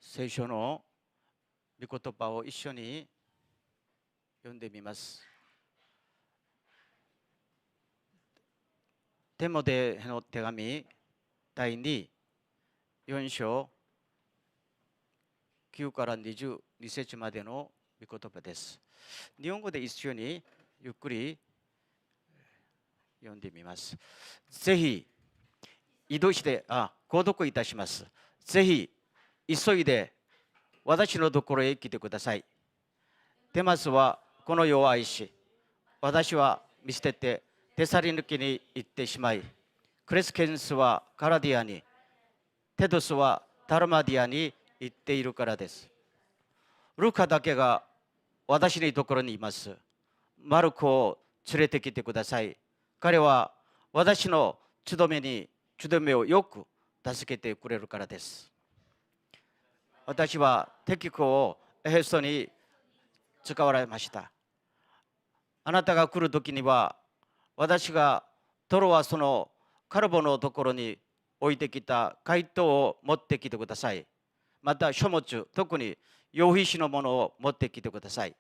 聖書の御言葉を一緒に読んでみます。テモテへの手紙第2、4章9から22節までの御言葉です。日本語で一緒にゆっくり読んでみます。ぜひ移動して購読いたします。ぜひ急いで私のところへ来てください。デマスはこの世を愛し、私は見捨ててテサリヌキに行ってしまい、クレスケンスはカラディアに、テドスはタルマディアに行っているからです。ルカだけが私のところにいます。マルコを連れてきてください。彼は私の務めをよく助けてくれるからです。私はテキコをエヘソに使われました。あなたが来るときには、私がトロワそのカルボのところに置いてきた回答を持ってきてください。また書物、特に用品紙のものを持ってきてください。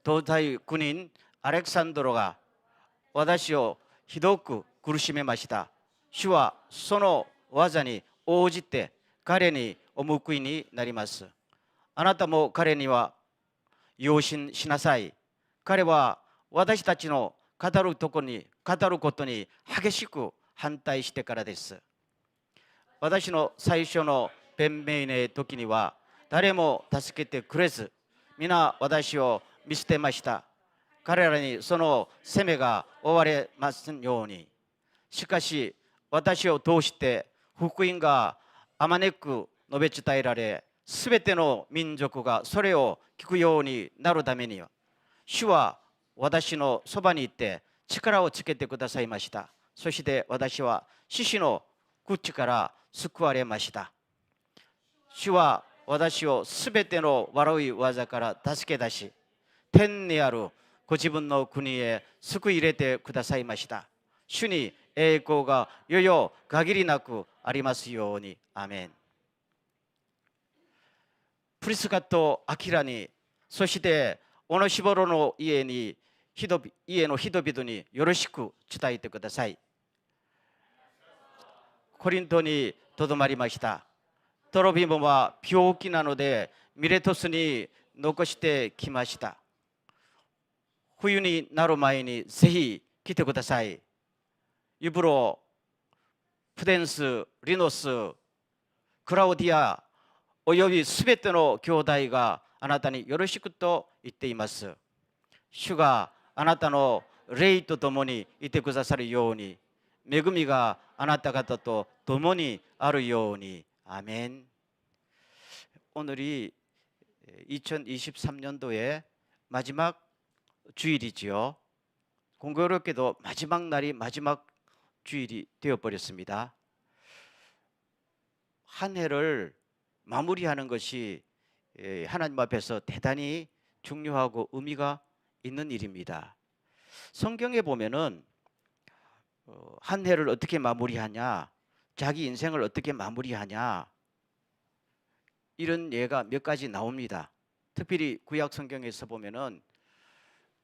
東大9人アレクサンドロが私をひどく苦しめました。主はその技に応じて彼にお報いになります。あなたも彼には用心しなさい。彼は私たちの語ることに激しく反対してからです。私の最初の弁明の時には誰も助けてくれず、皆私を見捨てました。彼らにその責めが負われますように。しかし私を通して福音があまねく述べ伝えられ、すべての民族がそれを聞くようになるためには、主は私のそばにいて力をつけてくださいました。そして私は獅子の口から救われました。主は私をすべての悪い技から助け出し、天にあるご自分の国へ救い入れてくださいました。主に栄光がよよ限りなくありますように。アメン。プリスカとアキラに、そしてオノシボロの家の人々によろしく伝えてください。コリントにとどまりました。トロビモは病気なのでミレトスに残してきました。冬になる前にぜひ来てください。ユブロ、プデンス、リノス、クラウディアおよびすべての兄弟があなたによろしくと言っています。主があなたの霊とともにいてくださるように、恵みがあなた方と共にあるように。아멘. 오늘이 2023년도의 마지막 주일이지요. 공교롭게도 마지막 날이 마지막 주일이 되어버렸습니다. 한 해를 마무리하는 것이 하나님 앞에서 대단히 중요하고 의미가 있는 일입니다. 성경에 보면은 한 해를 어떻게 마무리하냐, 자기 인생을 어떻게 마무리하냐, 이런 예가 몇 가지 나옵니다. 특별히 구약 성경에서 보면은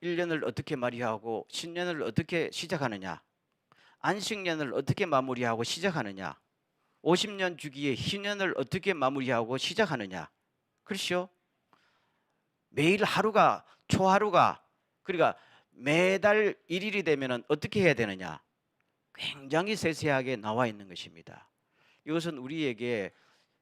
1년을 어떻게 마무리하고 신년을 어떻게 시작하느냐, 안식년을 어떻게 마무리하고 시작하느냐, 50년 주기의 희년을 어떻게 마무리하고 시작하느냐. 그렇죠? 매일 하루가 초하루가 그러니까 매달 1일이 되면 어떻게 해야 되느냐. 굉장히 세세하게 나와 있는 것입니다. 이것은 우리에게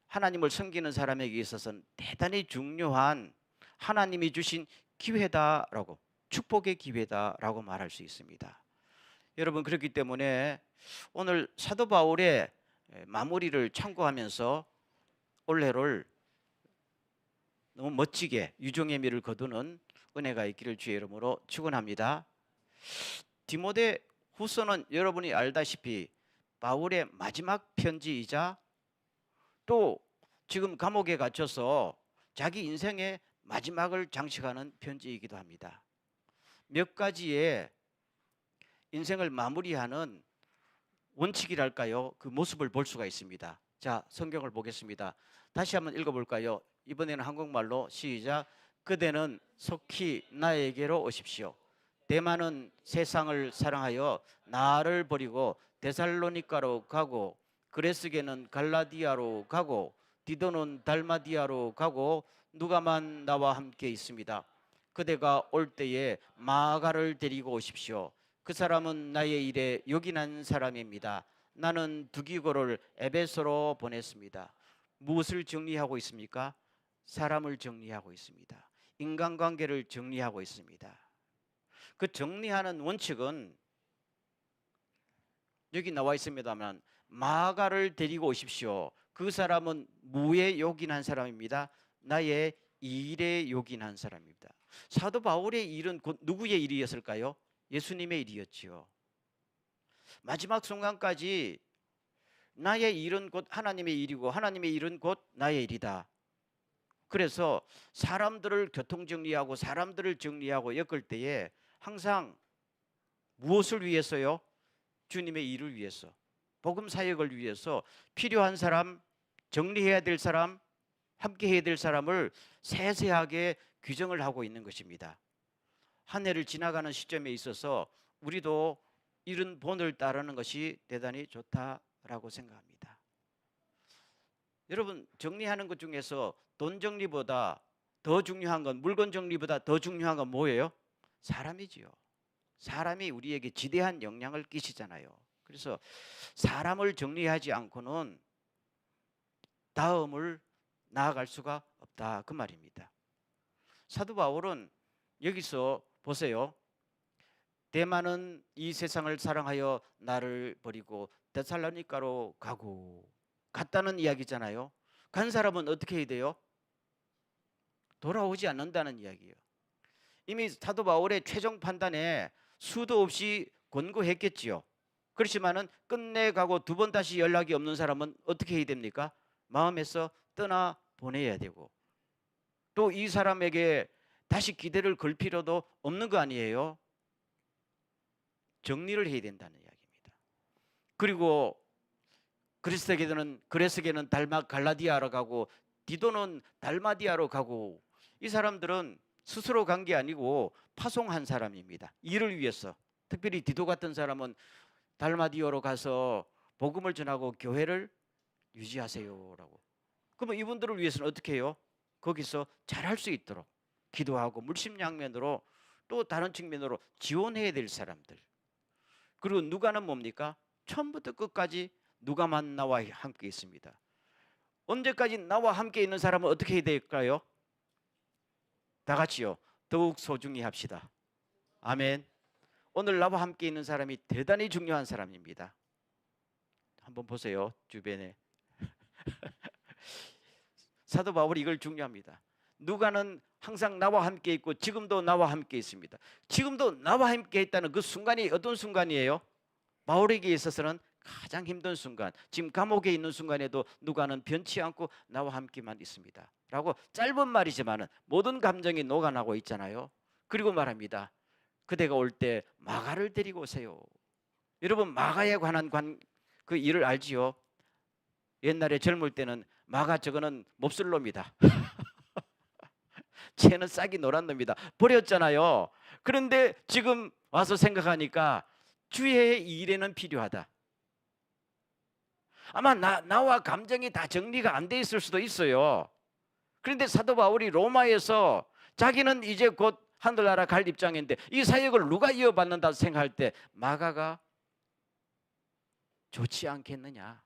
하나님을 섬기는 사람에게 있어서는 대단히 중요한 하나님이 주신 기회다라고, 축복의 기회다라고 말할 수 있습니다. 여러분, 그렇기 때문에 오늘 사도 바울의 마무리를 참고하면서 올해를 너무 멋지게 유종의 미를 거두는 은혜가 있기를 주의 이름으로 축원합니다. 디모데 후서는 여러분이 알다시피 바울의 마지막 편지이자 또 지금 감옥에 갇혀서 자기 인생의 마지막을 장식하는 편지이기도 합니다. 몇 가지의 인생을 마무리하는 원칙이랄까요? 그 모습을 볼 수가 있습니다. 자, 성경을 보겠습니다. 다시 한번 읽어볼까요? 이번에는 한국말로 시작. 그대는 속히 나에게로 오십시오. 대만은 세상을 사랑하여 나를 버리고 데살로니가로 가고, 그레스게는 갈라디아로 가고, 디도는 달마디아로 가고, 누가만 나와 함께 있습니다. 그대가 올 때에 마가를 데리고 오십시오. 그 사람은 나의 일에 요긴한 사람입니다. 나는 두기고를 에베소로 보냈습니다. 무엇을 정리하고 있습니까? 사람을 정리하고 있습니다. 인간관계를 정리하고 있습니다. 그 정리하는 원칙은 여기 나와 있습니다만, 마가를 데리고 오십시오. 그 사람은 무에 요긴한 사람입니다. 나의 일에 요긴한 사람입니다. 사도 바울의 일은 곧 누구의 일이었을까요? 예수님의 일이었지요. 마지막 순간까지 나의 일은 곧 하나님의 일이고 하나님의 일은 곧 나의 일이다. 그래서 사람들을 교통정리하고 사람들을 정리하고 엮을 때에 항상 무엇을 위해서요? 주님의 일을 위해서, 복음 사역을 위해서 필요한 사람, 정리해야 될 사람, 함께 해야 될 사람을 세세하게 규정을 하고 있는 것입니다. 한 해를 지나가는 시점에 있어서 우리도 이런 본을 따르는 것이 대단히 좋다라고 생각합니다. 여러분, 정리하는 것 중에서 돈 정리보다 더 중요한 건, 물건 정리보다 더 중요한 건 뭐예요? 사람이지요. 사람이 우리에게 지대한 영향을 끼치잖아요. 그래서 사람을 정리하지 않고는 다음을 나아갈 수가 없다, 그 말입니다. 사도 바울은 여기서 보세요. 대만은 이 세상을 사랑하여 나를 버리고 데살로니가로 가고, 갔다는 이야기잖아요. 간 사람은 어떻게 해야 돼요? 돌아오지 않는다는 이야기예요. 이미 사도 바울의 최종 판단에 수도 없이 권고했겠지요. 그렇지만은 끝내가고 두 번 다시 연락이 없는 사람은 어떻게 해야 됩니까? 마음에서 떠나 보내야 되고, 또 이 사람에게 다시 기대를 걸 필요도 없는 거 아니에요? 정리를 해야 된다는 이야기입니다. 그리고 그레스게는 갈라디아로 가고, 디도는 달마디아로 가고, 이 사람들은 스스로 간 게 아니고 파송한 사람입니다. 일을 위해서. 특별히 디도 같은 사람은 달마디아로 가서 복음을 전하고 교회를 유지하세요라고. 그러면 이분들을 위해서는 어떻게 해요? 거기서 잘할 수 있도록 기도하고 물심양면으로, 또 다른 측면으로 지원해야 될 사람들. 그리고 누가는 뭡니까? 처음부터 끝까지 누가만 나와 함께 있습니다. 언제까지 나와 함께 있는 사람은 어떻게 해야 될까요? 다 같이요. 더욱 소중히 합시다. 아멘. 오늘 나와 함께 있는 사람이 대단히 중요한 사람입니다. 한번 보세요, 주변에. 사도 바울이 이걸 중요합니다. 누가는 항상 나와 함께 있고 지금도 나와 함께 있습니다. 지금도 나와 함께 있다는 그 순간이 어떤 순간이에요? 바울에게 있어서는 가장 힘든 순간, 지금 감옥에 있는 순간에도 누가는 변치 않고 나와 함께만 있습니다 라고 짧은 말이지만 모든 감정이 녹아나고 있잖아요. 그리고 말합니다. 그대가 올 때 마가를 데리고 오세요. 여러분, 마가에 관한 그 일을 알지요? 옛날에 젊을 때는 마가 저거는 몹쓸 놈이다. 쟤는 싹이 노란 놈이다. 버렸잖아요. 그런데 지금 와서 생각하니까 주의 일에는 필요하다. 아마 나와 감정이 다 정리가 안 돼 있을 수도 있어요. 그런데 사도 바울이 로마에서 자기는 이제 곧 하늘나라 갈 입장인데 이 사역을 누가 이어받는다 생각할 때 마가가 좋지 않겠느냐.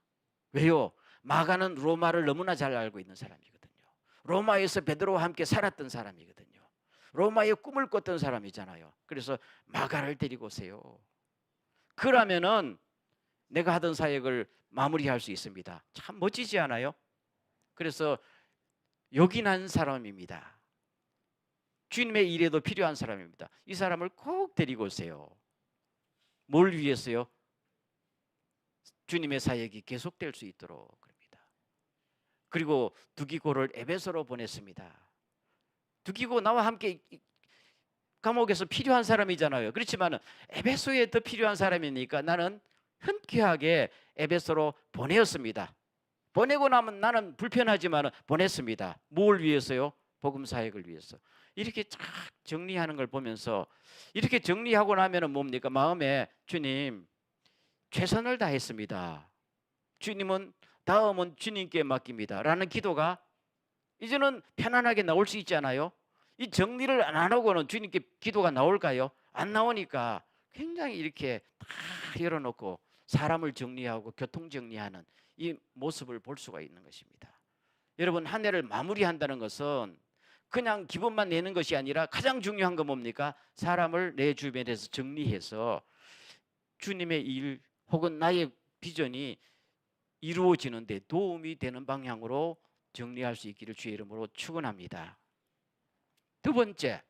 왜요? 마가는 로마를 너무나 잘 알고 있는 사람이거든요. 로마에서 베드로와 함께 살았던 사람이거든요. 로마의 꿈을 꿨던 사람이잖아요. 그래서 마가를 데리고 오세요. 그러면은 내가 하던 사역을 마무리할 수 있습니다. 참 멋지지 않아요? 그래서 요긴한 사람입니다. 주님의 일에도 필요한 사람입니다. 이 사람을 꼭 데리고 오세요. 뭘 위해서요? 주님의 사역이 계속될 수 있도록 그럽니다. 그리고 두기고를 에베소로 보냈습니다. 두기고 나와 함께 감옥에서 필요한 사람이잖아요. 그렇지만 에베소에 더 필요한 사람이니까 나는 흔쾌하게 에베소로 보내었습니다. 보내고 나면 나는 불편하지만 보냈습니다. 뭘 위해서요? 복음 사역을 위해서. 이렇게 쫙 정리하는 걸 보면서 이렇게 정리하고 나면은 뭡니까? 마음에 주님 최선을 다했습니다. 주님은 다음은 주님께 맡깁니다. 라는 기도가 이제는 편안하게 나올 수 있잖아요. 이 정리를 안 하고는 주님께 기도가 나올까요? 안 나오니까 굉장히 이렇게 다 열어놓고 사람을 정리하고 교통 정리하는 이 모습을 볼 수가 있는 것입니다. 여러분, 한 해를 마무리한다는 것은 그냥 기분만 내는 것이 아니라 가장 중요한 건 뭡니까? 사람을 내 주변에서 정리해서 주님의 일 혹은 나의 비전이 이루어지는 데 도움이 되는 방향으로 정리할 수 있기를 주의 이름으로 축원합니다. 두 번째,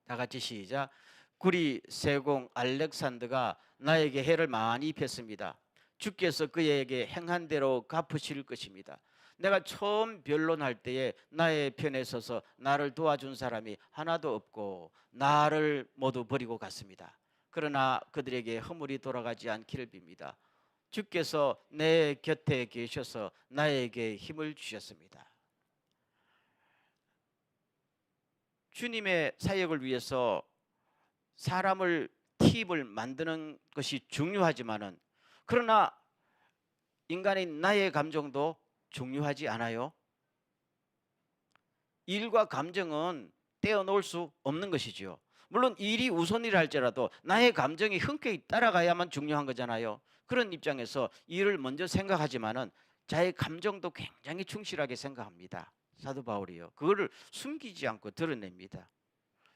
다 같이 시작. 구리 세공 알렉산더가 나에게 해를 많이 입혔습니다. 주께서 그에게 행한 대로 갚으실 것입니다. 내가 처음 변론할 때에 나의 편에 서서 나를 도와준 사람이 하나도 없고 나를 모두 버리고 갔습니다. 그러나 그들에게 허물이 돌아가지 않기를 빕니다. 주께서 내 곁에 계셔서 나에게 힘을 주셨습니다. 주님의 사역을 위해서 사람을 팀을 만드는 것이 중요하지만은 그러나 인간인 나의 감정도 중요하지 않아요? 일과 감정은 떼어놓을 수 없는 것이지요. 물론 일이 우선이라 할지라도 나의 감정이 흔쾌히 따라가야만 중요한 거잖아요. 그런 입장에서 일을 먼저 생각하지만은 자의 감정도 굉장히 충실하게 생각합니다. 사도 바울이요. 그거를 숨기지 않고 드러냅니다.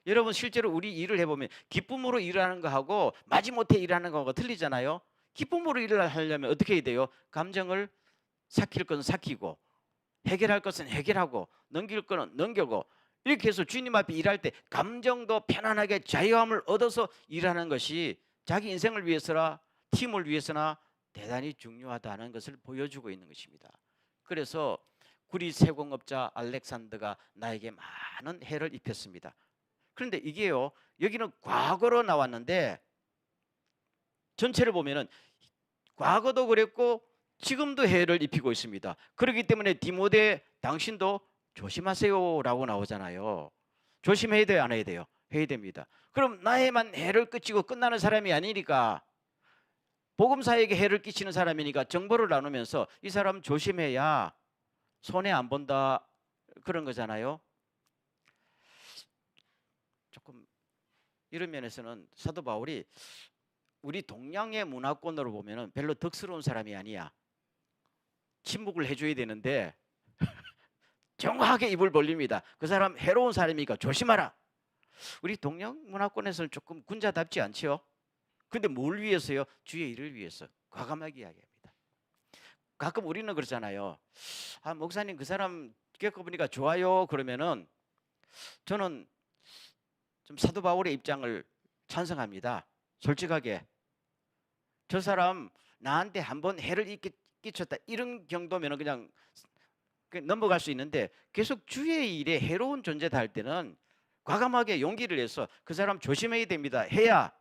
여러분, 실제로 우리 일을 해보면 기쁨으로 일하는 거하고 마지못해 일하는 거하고 틀리잖아요. 기쁨으로 일을 하려면 어떻게 해야 돼요? 감정을 삭힐 것은 삭히고 해결할 것은 해결하고 넘길 것은 넘기고 이렇게 해서 주님 앞에 일할 때 감정도 편안하게 자유함을 얻어서 일하는 것이 자기 인생을 위해서나 팀을 위해서나 대단히 중요하다는 것을 보여주고 있는 것입니다. 그래서 구리 세공업자 알렉산더가 나에게 많은 해를 입혔습니다. 그런데 이게요, 여기는 과거로 나왔는데 전체를 보면은 과거도 그랬고 지금도 해를 입히고 있습니다. 그렇기 때문에 디모데 당신도 조심하세요라고 나오잖아요. 조심해야 돼요, 안 해야 돼요? 해야 됩니다. 그럼 나에만 해를 끼치고 끝나는 사람이 아니니까 복음사에게 해를 끼치는 사람이니까 정보를 나누면서 이 사람 조심해야 손해 안 본다 그런 거잖아요. 조금 이런 면에서는 사도 바울이 우리 동양의 문화권으로 보면은 별로 덕스러운 사람이 아니야. 침묵을 해줘야 되는데 정확하게 입을 벌립니다. 그 사람 해로운 사람이니까 조심하라. 우리 동양 문화권에서는 조금 군자답지 않죠? 근데 뭘 위해서요? 주의 일을 위해서 과감하게 이야기합니다. 가끔 우리는 그러잖아요. 아, 목사님 그 사람 겪어보니까 좋아요. 그러면은 저는 좀 사도 바울의 입장을 찬성합니다. 솔직하게 저 사람 나한테 한번 해를 끼쳤다 이런 정도면 그냥 넘어갈 수 있는데 계속 주의 일에 해로운 존재다 할 때는 과감하게 용기를 내서 그 사람 조심해야 됩니다. 해야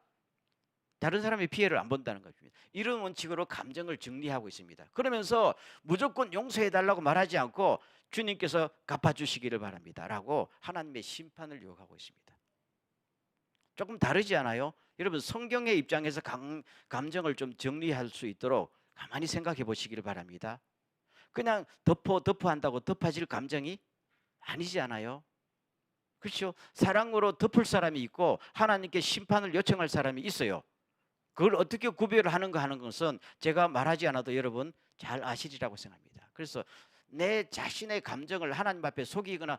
다른 사람의 피해를 안 본다는 것입니다. 이런 원칙으로 감정을 정리하고 있습니다. 그러면서 무조건 용서해달라고 말하지 않고 주님께서 갚아주시기를 바랍니다 라고 하나님의 심판을 요구하고 있습니다. 조금 다르지 않아요? 여러분, 성경의 입장에서 감정을 좀 정리할 수 있도록 가만히 생각해 보시기를 바랍니다. 그냥 덮어 한다고 덮어질 감정이 아니지 않아요? 그렇죠? 사랑으로 덮을 사람이 있고 하나님께 심판을 요청할 사람이 있어요. 그걸 어떻게 구별을 하는가 하는 것은 제가 말하지 않아도 여러분 잘 아시리라고 생각합니다. 그래서 내 자신의 감정을 하나님 앞에 속이거나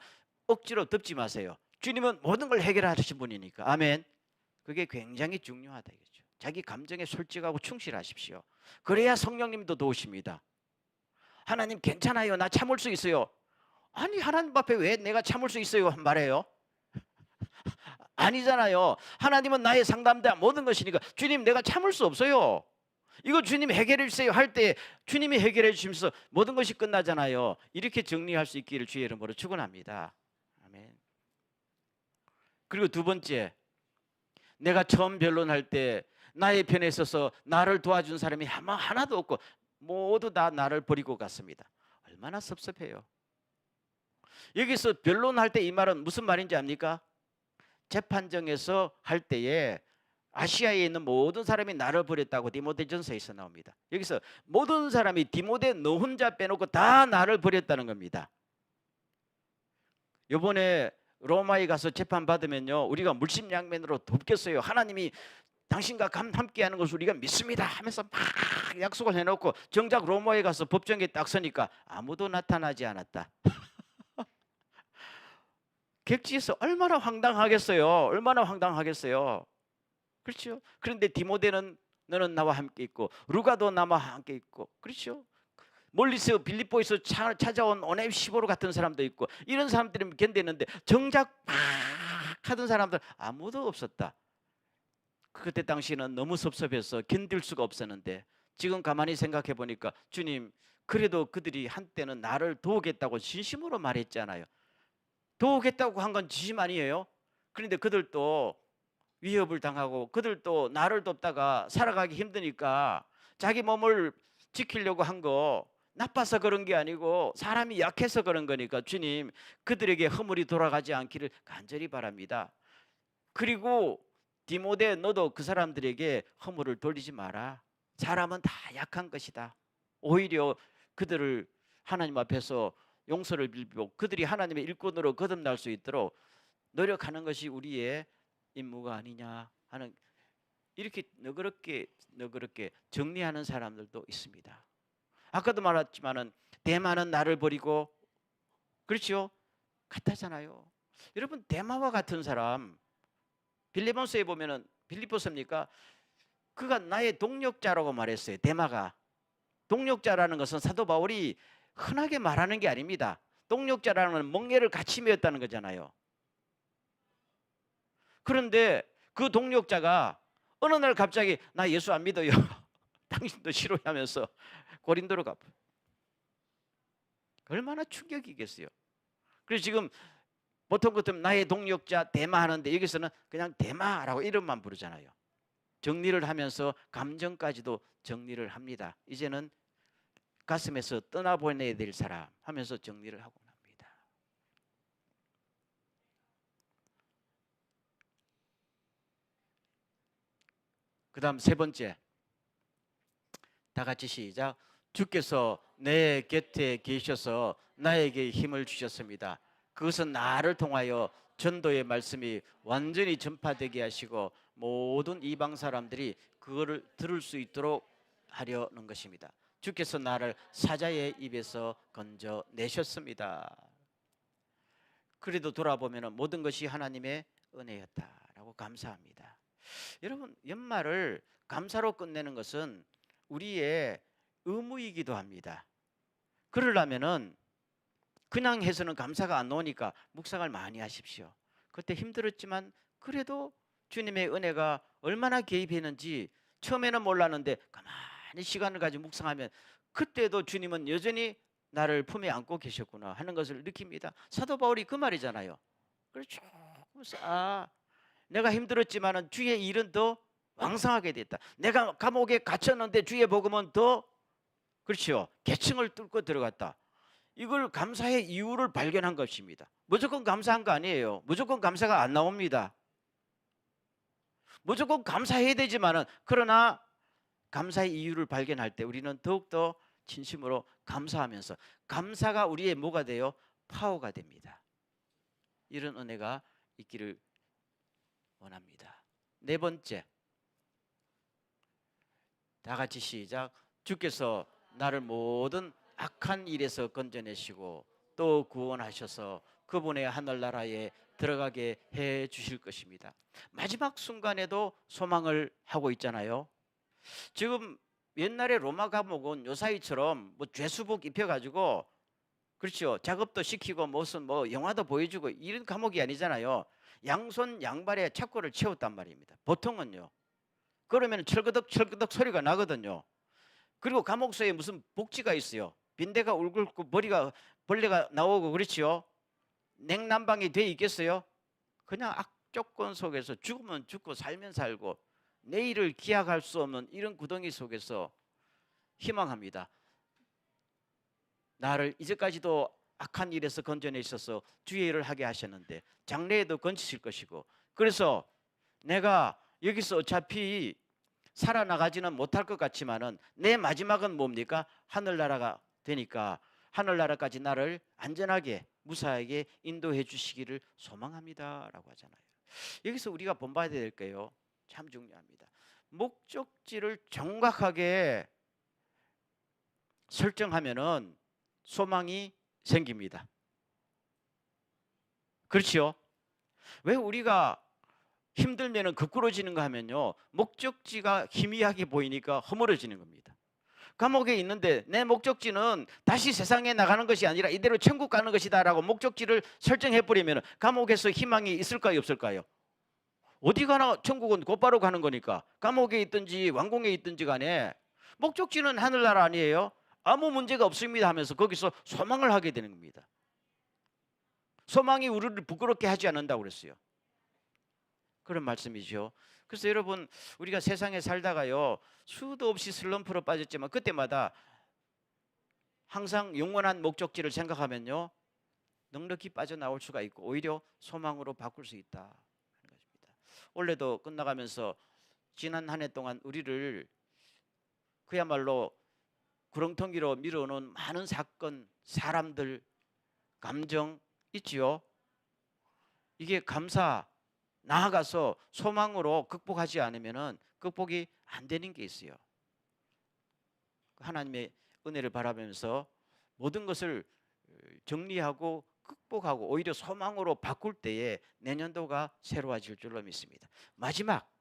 억지로 덮지 마세요. 주님은 모든 걸 해결하신 분이니까. 아멘. 그게 굉장히 중요하다 이거죠. 자기 감정에 솔직하고 충실하십시오. 그래야 성령님도 도우십니다. 하나님 괜찮아요. 나 참을 수 있어요. 아니 하나님 앞에 왜 내가 참을 수 있어요? 말해요. 아니잖아요. 하나님은 나의 상담자 모든 것이니까 주님 내가 참을 수 없어요. 이거 주님 해결해 주세요 할 때 주님이 해결해 주시면서 모든 것이 끝나잖아요. 이렇게 정리할 수 있기를 주의 이름으로 축원합니다. 아멘. 그리고 두 번째, 내가 처음 변론할 때 나의 편에 있어서 나를 도와준 사람이 아마 하나도 없고 모두 다 나를 버리고 갔습니다. 얼마나 섭섭해요. 여기서 변론할 때 이 말은 무슨 말인지 압니까? 재판정에서 할 때에 아시아에 있는 모든 사람이 나를 버렸다고 디모데전서에서 나옵니다. 여기서 모든 사람이 디모데 너 혼자 빼놓고 다 나를 버렸다는 겁니다. 이번에 로마에 가서 재판 받으면요, 우리가 물심양면으로 돕겠어요. 하나님이 당신과 함께하는 것을 우리가 믿습니다 하면서 막 약속을 해놓고 정작 로마에 가서 법정에 딱 서니까 아무도 나타나지 않았다. 객지에서 얼마나 황당하겠어요. 얼마나 황당하겠어요. 그렇죠? 그런데 디모데는 너는 나와 함께 있고 루가도 나와 함께 있고, 그렇죠? 멀리서 빌립보에서 찾아온 오네시보로 같은 사람도 있고 이런 사람들이 견디는데 정작 막 하던 사람들 아무도 없었다. 그때 당시는 너무 섭섭해서 견딜 수가 없었는데 지금 가만히 생각해 보니까 주님, 그래도 그들이 한때는 나를 도우겠다고 진심으로 말했잖아요. 도우겠다고 한 건 진심 아니에요? 그런데 그들도 위협을 당하고 그들도 나를 돕다가 살아가기 힘드니까 자기 몸을 지키려고 한 거 나빠서 그런 게 아니고 사람이 약해서 그런 거니까 주님, 그들에게 허물이 돌아가지 않기를 간절히 바랍니다. 그리고 디모데, 너도 그 사람들에게 허물을 돌리지 마라. 사람은 다 약한 것이다. 오히려 그들을 하나님 앞에서 용서를 빌고 그들이 하나님의 일꾼으로 거듭날 수 있도록 노력하는 것이 우리의 임무가 아니냐 하는, 이렇게 너그럽게 정리하는 사람들도 있습니다. 아까도 말했지만은 대마는 나를 버리고, 그렇죠? 같았잖아요. 여러분, 대마와 같은 사람 빌립보서에 보면은, 빌립보서입니까? 그가 나의 동력자라고 말했어요. 대마가. 동력자라는 것은 사도 바울이 흔하게 말하는 게 아닙니다. 동력자라는 건 멍에를 같이 메었다는 거잖아요. 그런데 그 동력자가 어느 날 갑자기 나 예수 안 믿어요. 당신도 싫어하면서 고린도로 가. 얼마나 충격이겠어요. 그래서 지금 보통 같으면 나의 동력자 대마 하는데 여기서는 그냥 대마라고 이름만 부르잖아요. 정리를 하면서 감정까지도 정리를 합니다. 이제는 가슴에서 떠나보내야 될 사람 하면서 정리를 하고 납니다. 그 다음 세 번째, 다 같이 시작. 주께서 내 곁에 계셔서 나에게 힘을 주셨습니다. 그것은 나를 통하여 전도의 말씀이 완전히 전파되게 하시고 모든 이방 사람들이 그거를 들을 수 있도록 하려는 것입니다. 주께서 나를 사자의 입에서 건져내셨습니다. 그래도 돌아보면 모든 것이 하나님의 은혜였다라고 감사합니다. 여러분, 연말을 감사로 끝내는 것은 우리의 의무이기도 합니다. 그러려면은 그냥 해서는 감사가 안 나오니까 묵상을 많이 하십시오. 그때 힘들었지만 그래도 주님의 은혜가 얼마나 개입했는지 처음에는 몰랐는데 가만히 시간을 가지고 묵상하면 그때도 주님은 여전히 나를 품에 안고 계셨구나 하는 것을 느낍니다. 사도 바울이 그 말이잖아요. 그렇죠. 내가 힘들었지만 주의 일은 더 왕성하게 됐다. 내가 감옥에 갇혔는데 주의 복음은 더, 그렇죠, 계층을 뚫고 들어갔다. 이걸 감사의 이유를 발견한 것입니다. 무조건 감사한 거 아니에요. 무조건 감사가 안 나옵니다. 무조건 감사해야 되지만은, 그러나 감사의 이유를 발견할 때 우리는 더욱더 진심으로 감사하면서 감사가 우리의 뭐가 돼요? 파워가 됩니다. 이런 은혜가 있기를 원합니다. 네 번째, 다 같이 시작. 주께서 나를 모든 악한 일에서 건져내시고 또 구원하셔서 그분의 하늘나라에 들어가게 해 주실 것입니다. 마지막 순간에도 소망을 하고 있잖아요. 지금 옛날에 로마 감옥은 요사이처럼 뭐 죄수복 입혀가지고, 그렇죠, 작업도 시키고 무슨 뭐 영화도 보여주고 이런 감옥이 아니잖아요. 양손 양발에 착고를 채웠단 말입니다. 보통은요. 그러면 철거덕 소리가 나거든요. 그리고 감옥소에 무슨 복지가 있어요. 빈대가 울고 머리가 벌레가 나오고, 그렇지요. 냉난방이 돼 있겠어요? 그냥 악조건 속에서 죽으면 죽고 살면 살고 내일을 기약할 수 없는 이런 구덩이 속에서 희망합니다. 나를 이제까지도 악한 일에서 건져내 있어서 주의 일을 하게 하셨는데 장래에도 건지실 것이고, 그래서 내가 여기서 어차피 살아나가지는 못할 것 같지만은 내 마지막은 뭡니까? 하늘나라가 되니까 하늘나라까지 나를 안전하게 무사하게 인도해 주시기를 소망합니다 라고 하잖아요. 여기서 우리가 본받아야 될 거예요. 참 중요합니다. 목적지를 정확하게 설정하면은 소망이 생깁니다. 그렇죠? 왜 우리가 힘들면은 거꾸로지는가 하면요, 목적지가 희미하게 보이니까 허물어지는 겁니다. 감옥에 있는데 내 목적지는 다시 세상에 나가는 것이 아니라 이대로 천국 가는 것이다 라고 목적지를 설정해 버리면 감옥에서 희망이 있을까요, 없을까요? 어디 가나 천국은 곧바로 가는 거니까. 감옥에 있든지 왕궁에 있든지 간에 목적지는 하늘나라 아니에요? 아무 문제가 없습니다 하면서 거기서 소망을 하게 되는 겁니다. 소망이 우리를 부끄럽게 하지 않는다고 그랬어요. 그런 말씀이죠. 그래서 여러분, 우리가 세상에 살다가요, 수도 없이 슬럼프로 빠졌지만 그때마다 항상 영원한 목적지를 생각하면요, 넉넉히 빠져나올 수가 있고 오히려 소망으로 바꿀 수 있다 하는 것입니다. 올해도 끝나가면서 지난 한 해 동안 우리를 그야말로 구렁텅이로 밀어놓은 많은 사건, 사람들, 감정 있지요. 이게 감사, 나아가서 소망으로 극복하지 않으면 극복이 안 되는 게 있어요. 하나님의 은혜를 바라보면서 모든 것을 정리하고 극복하고 오히려 소망으로 바꿀 때에 내년도가 새로워질 줄로 믿습니다. 마지막,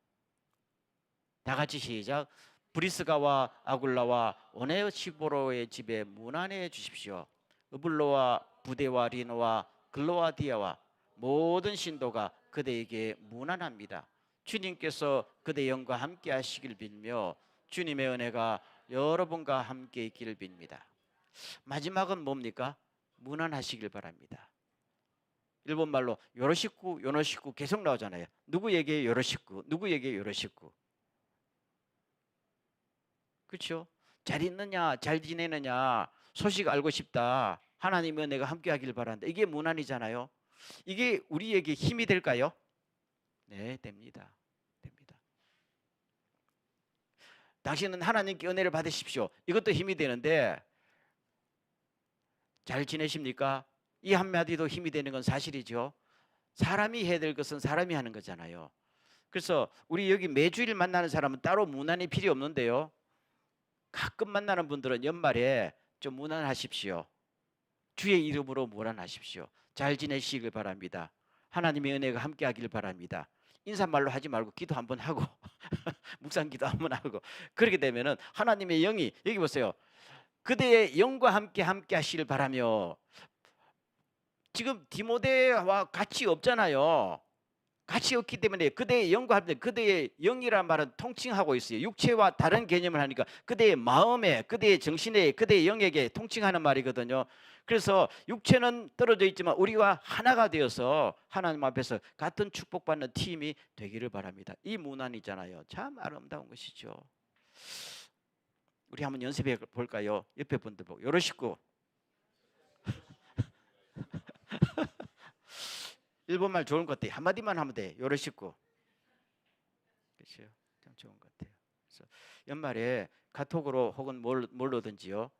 다 같이 시작. 브리스가와 아굴라와 오네시포로의 집에 문안해 주십시오. 으블로와 부데와 리노와 글로아디아와 모든 신도가 그대에게 문안합니다. 주님께서 그대 영과 함께 하시길 빌며 주님의 은혜가 여러분과 함께 있기를 빕니다. 마지막은 뭡니까? 문안하시길 바랍니다. 일본말로 요로시쿠 요노시쿠 계속 나오잖아요. 누구에게 요로시쿠, 누구에게 요로시쿠. 그렇죠? 잘 있느냐, 잘 지내느냐, 소식 알고 싶다, 하나님의 은혜가 함께 하길 바란다. 이게 문안이잖아요. 이게 우리에게 힘이 될까요? 네, 됩니다. 됩니다. 당신은 하나님께 은혜를 받으십시오. 이것도 힘이 되는데 잘 지내십니까? 이 한마디도 힘이 되는 건 사실이죠. 사람이 해야 될 것은 사람이 하는 거잖아요. 그래서 우리 여기 매주일 만나는 사람은 따로 문안이 필요 없는데요, 가끔 만나는 분들은 연말에 좀 문안하십시오. 주의 이름으로 문안하십시오. 잘 지내시길 바랍니다. 하나님의 은혜가 함께 하길 바랍니다. 인사말로 하지 말고 기도 한번 하고 묵상 기도 한번 하고, 그렇게 되면은 하나님의 영이, 여기 보세요, 그대의 영과 함께 하시길 바라며. 지금 디모데와 같이 없잖아요. 같이 없기 때문에 그대의 영과 함께, 그대의 영이란 말은 통칭하고 있어요. 육체와 다른 개념을 하니까 그대의 마음에, 그대의 정신에, 그대의 영에게 통칭하는 말이거든요. 그래서 육체는 떨어져 있지만 우리와 하나가 되어서 하나님 앞에서 같은 축복받는 팀이 되기를 바랍니다. 이 문안이잖아요. 참 아름다운 것이죠. 우리 한번 연습해 볼까요? 옆에 분들 보고 요러시고. 일본말 좋은 것 같아요. 한마디만 하면 돼. 요러시고. 그렇죠? 참 좋은 것 같아요. 그래서 연말에 카톡으로 혹은 뭘로든지요,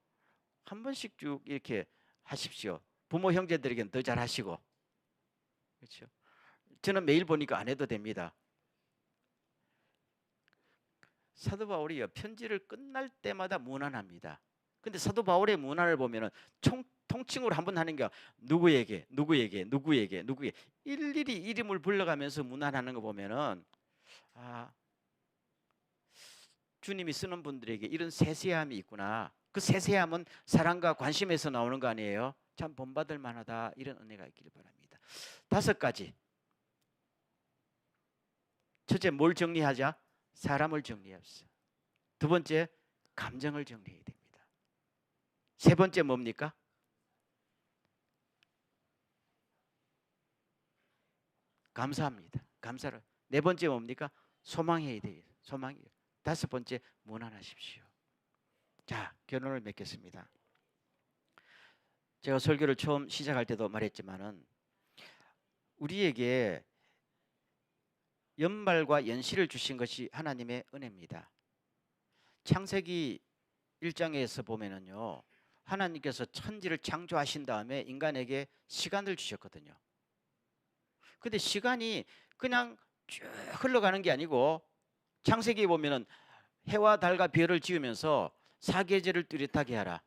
한 번씩 쭉 이렇게 하십시오. 부모 형제들에게는 더 잘하시고. 그렇죠? 저는 매일 보니까 안 해도 됩니다. 사도 바울이 편지를 끝날 때마다 문안합니다. 근데 사도 바울의 문안을 보면은 통칭으로 한번 하는 게 누구에게 일일이 이름을 불러가면서 문안하는 거 보면은, 아, 주님이 쓰는 분들에게 이런 세세함이 있구나. 그 세세함은 사랑과 관심에서 나오는 거 아니에요? 참 본받을 만하다, 이런 은혜가 있기를 바랍니다. 5가지. 첫째, 뭘 정리하자? 사람을 정리합시다. 2번째, 감정을 정리해야 됩니다. 3번째 뭡니까? 감사합니다. 감사를. 4번째 뭡니까? 소망해야 돼요. 소망이에요. 5번째, 문안하십시오. 자, 결론을 맺겠습니다. 제가 설교를 처음 시작할 때도 말했지만은 우리에게 연말과 연시를 주신 것이 하나님의 은혜입니다. 창세기 1장에서 보면은요, 하나님께서 천지를 창조하신 다음에 인간에게 시간을 주셨거든요. 근데 시간이 그냥 쭉 흘러가는 게 아니고 창세기에 보면은 해와 달과 별을 지으면서 사계절을 뚜렷하게 하라,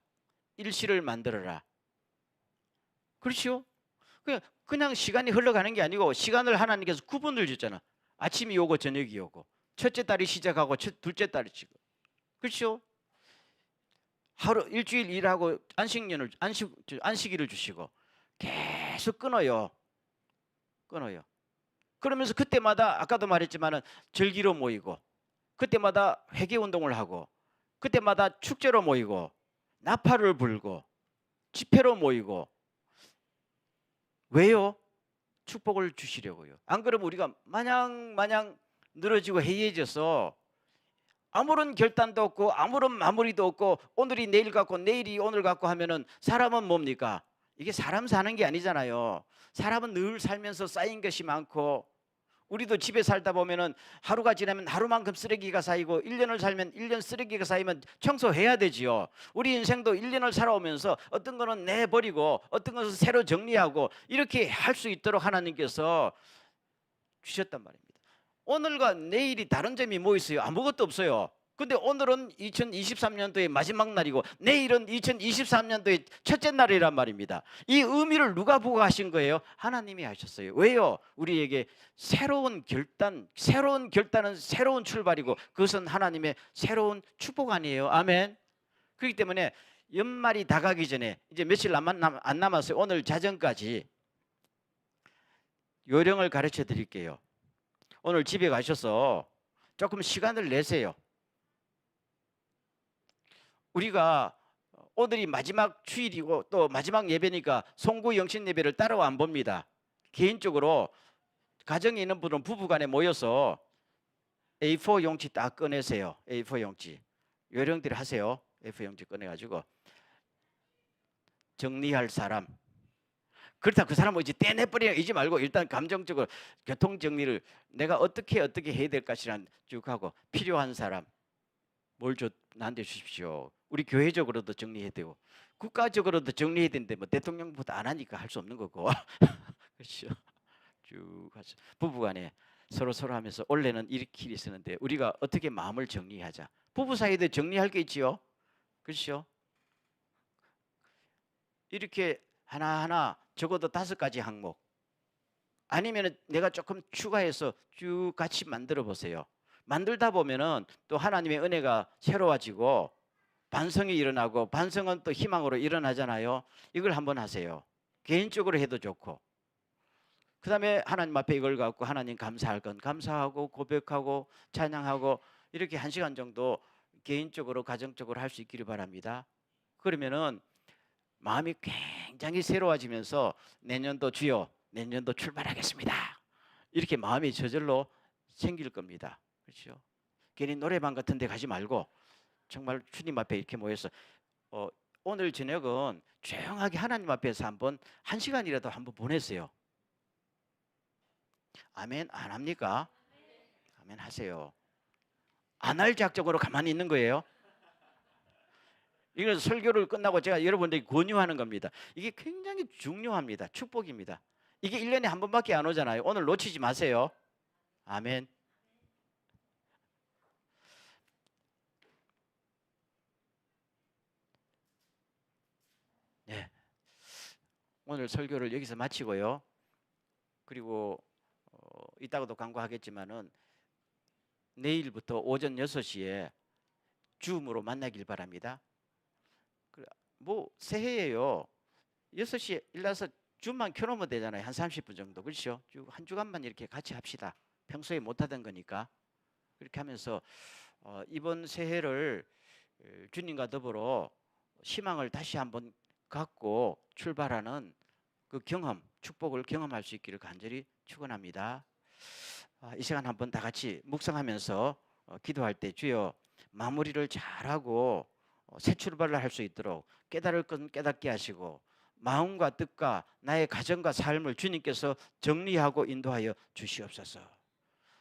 일시를 만들어라. 그렇죠? 그냥 시간이 흘러가는 게 아니고 시간을 하나님께서 구분을 줬잖아. 아침이 오고 저녁이 오고, 첫째 달이 시작하고 둘째 달이 지고. 그렇죠? 하루 일주일 일하고 안식일을 주시고 계속 끊어요. 그러면서 그때마다 아까도 말했지만은 절기로 모이고, 그때마다 회개 운동을 하고, 그때마다 축제로 모이고, 나팔을 불고, 집회로 모이고. 왜요? 축복을 주시려고요. 안 그러면 우리가 마냥 늘어지고 해이해져서 아무런 결단도 없고 아무런 마무리도 없고, 오늘이 내일 같고 내일이 오늘 같고 하면은 사람은 뭡니까? 이게 사람 사는 게 아니잖아요. 사람은 늘 살면서 쌓인 것이 많고, 우리도 집에 살다 보면은 하루가 지나면 하루만큼 쓰레기가 쌓이고, 1년을 살면 1년 쓰레기가 쌓이면 청소해야 되지요. 우리 인생도 1년을 살아오면서 어떤 거는 내버리고 어떤 것은 새로 정리하고, 이렇게 할 수 있도록 하나님께서 주셨단 말입니다. 오늘과 내일이 다른 점이 뭐 있어요? 아무것도 없어요. 근데 오늘은 2023년도의 마지막 날이고 내일은 2023년도의 첫째 날이란 말입니다. 이 의미를 누가 부과하신 거예요? 하나님이 하셨어요. 왜요? 우리에게 새로운 결단은 새로운 출발이고, 그것은 하나님의 새로운 축복 아니에요. 아멘. 그렇기 때문에 연말이 다가기 전에 이제 며칠 안 남았어요. 오늘 자정까지 요령을 가르쳐 드릴게요. 오늘 집에 가셔서 조금 시간을 내세요. 우리가 오늘이 마지막 주일이고 또 마지막 예배니까 송구 영신 예배를 따로 안 봅니다. 개인적으로 가정에 있는 분은 부부간에 모여서 A4 용지 딱 꺼내세요. A4 용지. 요령들 하세요. A4 용지 꺼내가지고 정리할 사람. 그렇다 그 사람을 이제 떼내버리지 이지 말고, 일단 감정적으로 교통 정리를 내가 어떻게 해야 될 것이란 쭉 하고, 필요한 사람 뭘 나한테 주십시오. 우리 교회적으로도 정리해야 되고 국가적으로도 정리해야 되는데 뭐 대통령보다 안 하니까 할 수 없는 거고. 그렇죠. 쭉 하죠. 부부간에 서로 하면서 원래는 이렇게 있었는데 우리가 어떻게 마음을 정리하자. 부부 사이도 정리할 게 있지요. 그렇죠. 이렇게 하나하나 적어도 5가지 항목, 아니면 내가 조금 추가해서 쭉 같이 만들어 보세요. 만들다 보면은 또 하나님의 은혜가 새로워지고 반성이 일어나고, 반성은 또 희망으로 일어나잖아요. 이걸 한번 하세요. 개인적으로 해도 좋고, 그 다음에 하나님 앞에 이걸 갖고 하나님 감사할 건 감사하고 고백하고 찬양하고, 이렇게 1시간 정도 개인적으로 가정적으로 할 수 있기를 바랍니다. 그러면은 마음이 굉장히 새로워지면서 내년도 주여 내년도 출발하겠습니다, 이렇게 마음이 저절로 생길 겁니다. 그렇죠? 괜히 노래방 같은 데 가지 말고 정말 주님 앞에 이렇게 모여서 오늘 저녁은 조용하게 하나님 앞에서 한번 1시간이라도 한번 보내세요. 아멘. 안 합니까? 아멘 하세요. 안 할 작정으로 가만히 있는 거예요. 이건 설교를 끝나고 제가 여러분들에게 권유하는 겁니다. 이게 굉장히 중요합니다. 축복입니다. 이게 1년에 한 번밖에 안 오잖아요. 오늘 놓치지 마세요. 아멘. 네. 오늘 설교를 여기서 마치고요. 그리고 이따가도 광고하겠지만은 내일부터 오전 6시에 줌으로 만나길 바랍니다. 뭐 새해예요. 6시에 일어나서 줌만 켜놓으면 되잖아요. 한 30분 정도. 그렇죠? 쭉 한 주간만 이렇게 같이 합시다. 평소에 못하던 거니까. 그렇게 하면서 이번 새해를 주님과 더불어 희망을 다시 한번 갖고 출발하는 그 경험, 축복을 경험할 수 있기를 간절히 축원합니다. 이 시간 한번 다 같이 묵상하면서 기도할 때 주여 마무리를 잘하고 새 출발을 할 수 있도록 깨달을 건 깨닫게 하시고 마음과 뜻과 나의 가정과 삶을 주님께서 정리하고 인도하여 주시옵소서.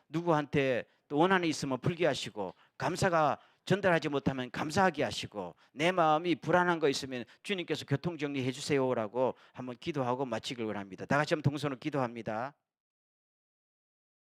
누구한테 또 원한이 있으면 풀게 하시고 감사가 전달하지 못하면 감사하게 하시고 내 마음이 불안한 거 있으면 주님께서 교통정리해 주세요라고 한번 기도하고 마치길 원합니다. 다 같이 한번 동선으로 기도합니다.